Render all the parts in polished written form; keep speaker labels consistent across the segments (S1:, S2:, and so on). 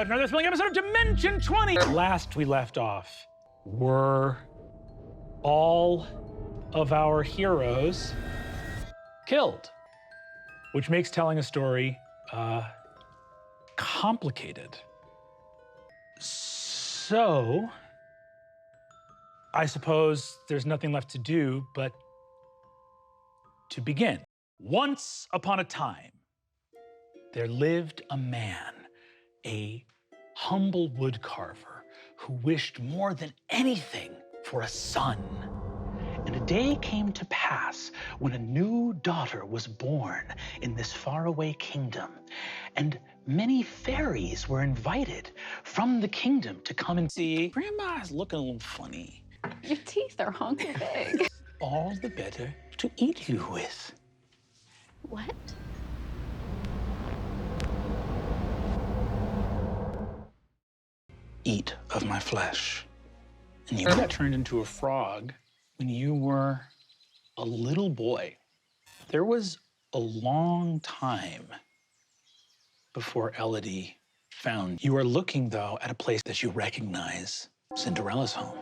S1: back to another thrilling episode of Dimension 20. Last we left off, were all of our heroes killed? Which makes telling a story complicated. So, I suppose there's nothing left to do but to begin. Once upon a time, there lived a man, a humble woodcarver who wished more than anything for a son. And a day came to pass when a new daughter was born in this faraway kingdom, and many fairies were invited from the kingdom to come and see. Grandma's looking a little funny.
S2: Your teeth are honking big.
S1: All the better to eat you with.
S2: What?
S1: Eat of my flesh. And you got turned into a frog when you were a little boy. There was a long time before Elodie found you. You are looking, though, at a place that you recognize, Cinderella's home.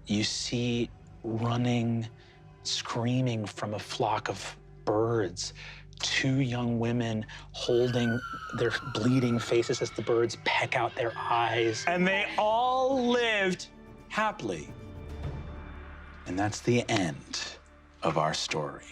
S1: You see running, screaming from a flock of birds, two young women holding their bleeding faces as the birds peck out their eyes. And they all lived happily. And that's the end of our story.